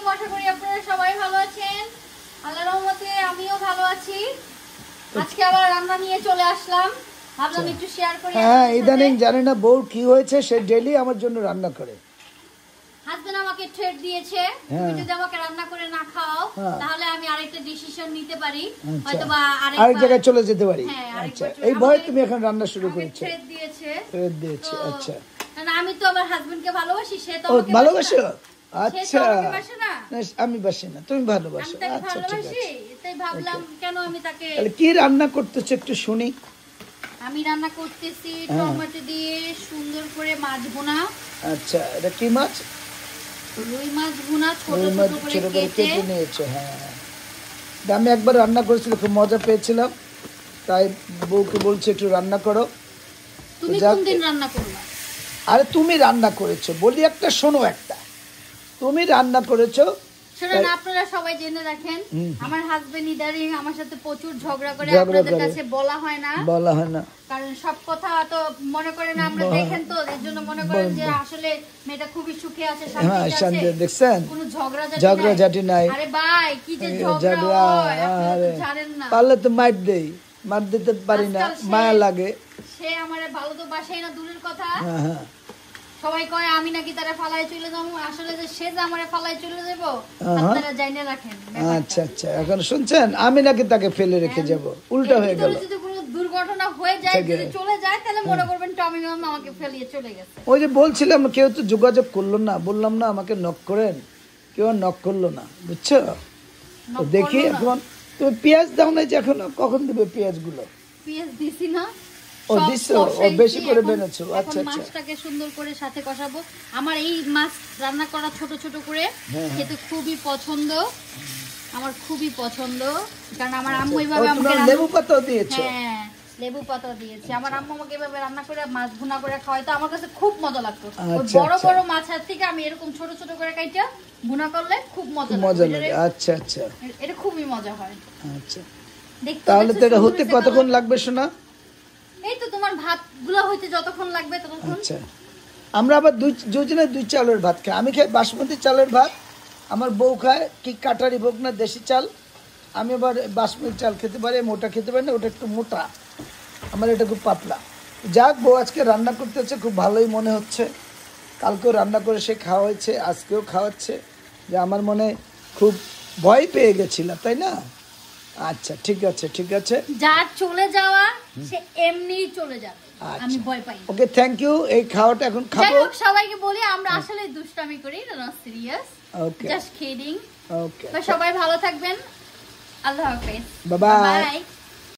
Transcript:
আলাইকুম, আশা করি আপনারা সবাই ভালো আছেন। আল্লাহর রহমতে আমিও ভালো আছি। আজকে আবার রান্না নিয়ে চলে আসলাম, ভাবলাম একটু শেয়ার করি। হ্যাঁ, ইদানিং জানি না বউ কি হয়েছে, সে ডেইলি আমার জন্য রান্না করে। হাজবেন্ড আমাকে থ্রেট দিয়েছে, তুমি যদি আমাকে রান্না করে না খাও তাহলে আমি আরেকটা ডিসিশন নিতে পারি, হয়তোবা আরেক জায়গায় চলে যেতে পারি। আচ্ছা, এই ভয়ে তুমি এখন রান্না শুরু করেছো? থ্রেট দিয়েছে। আচ্ছা, না আমি তো আমার হাজবেন্ডকে ভালোবাসি, সে তো আমাকে ভালোবাসো? আচ্ছা, আমি বাসি না, তুমি ভালোবাসো। আচ্ছা, ঠিক আছে। তাই ভাবলাম কেন আমি তাকে। তাহলে কি রান্না করতেছো একটু শুনি। আমি রান্না করতেছি টমেটো দিয়ে সুন্দর করে মাছ ভুনা। আচ্ছা, এটা কি মাছ? রুই মাছ ভুনা, ছোট ছোট করে কেটে নিয়েছো। হ্যাঁ, আমি একবার রান্না করেছিলাম, খুব মজা পেয়েছিলাম, তাই বউকে বলছি একটু রান্না করো। তুমি কোন দিন রান্না করলা? আরে তুমি রান্না করেছো বলি একটা, শোনো একটা, তুমি রান্না করেছো। শুনুন, আপনারা সবাই জেনে রাখেন, আমার হাজবেন্ড ইদারিং আমার সাথে প্রচুর ঝগড়া করে, আপনাদের কাছে বলা হয় না, কারণ সব কথা তো মনে করেন আমরা দেখেন, তো এর জন্য মনে করেন যে আসলে মেয়েটা খুবই সুখে আছে, শান্তিতে আছে, দেখছেন, কোনো ঝগড়াঝাটি নাই। আরে ভাই, কি যে ঝগড়া হয় আপনারা তো জানেন না। পারলে তো মার দেই, মার দিতে পারি না, মায়া লাগে। সে আমারে ভালো তো বাসাই না, দূরের কথা। সবাই কয় আমি নাকি তারা ফালায় চলে যাবো, আসলে যে সে যে আমারে ফালায় চলে যাবো আপনারা জাইনে রাখেন। আচ্ছা, এখন শুনছেন, আমি নাকি তাকে ফেলে রেখে যাব, উল্টা হয়ে গেল। যদি কোনো দুর্ঘটনা হয়ে যায়, যদি চলে যায়, তাহলে মনে করবেন টমি মাম আমাকে ফেলিয়ে চলে গেছে। ওই যে বলছিলাম, কেউ তো যোগাযোগ করলো না, বললাম না আমাকে নক করেন, কেউ নক করলো না, বুঝছো? দেখি এখন তুমি পেঁয়াজ দাও না যে, এখন কখন দিবে পেঁয়াজ গুলো? পেঁয়াজ দিছি না, ও দিছো, ও বেশি করে বেনেছো। আচ্ছা, মাছটাকে সুন্দর করে সাথে কষাবো। আমার এই মাছ রান্না করা ছোট ছোট করে খেতে খুবই পছন্দ, আমার খুবই পছন্দ, কারণ আমার আম্মু এইভাবে আমাকে লেবু পাতা দিয়েছো। হ্যাঁ, লেবু পাতা দিয়েছি। আমার আম্মু আমাকে এভাবে রান্না করে মাছ ভুনা করে খাওয়াইতো, আমার কাছে খুব মজা লাগতো। বড় বড় মাছের থেকে আমি এরকম ছোট ছোট করে কাইটা ভুনা করলে খুব মজা লাগে। আচ্ছা, এটা খুবই মজা হয়। আচ্ছা, তাহলে তো এটা হতে কতক্ষণ লাগবে শোনা? এই তো তোমার ভাতগুলো হইতে যতক্ষণ লাগবে ততক্ষণ। আচ্ছা, আমরা আবার দুজনে দুই চালের ভাত খাই। আমি খাই বাসমতি চালের ভাত, আমার বউ খায় কি কাটারি ভোগ না দেশি চাল। আমি আবার বাসমতি চাল খেতে পারি, মোটা খেতে পারি না, ওটা একটু মোটা, আমার এটা খুব পাতলা। যাক, বউ আজকে রান্না করতে হচ্ছে, খুব ভালোই মনে হচ্ছে। কালকেও রান্না করে সে খাওয়াইছে, আজকেও খাওয়াচ্ছে, যে আমার মনে খুব ভয় পেয়ে গেছিলাম, তাই না? আচ্ছা, ঠিক আছে। যার চলে যাওয়া সে এমনিই চলে যাবে, আমি ভয় পাই। ওকে, থ্যাংক ইউ। এই খাওয়াটা এখন খাবো। সবাইকে বলি আমরা আসলে দুষ্টামি করি না, সিরিয়াস, জাস্ট কিডিং। ওকে, সবাই ভালো থাকবেন, আল্লাহ হাফেজ, বাই বাই।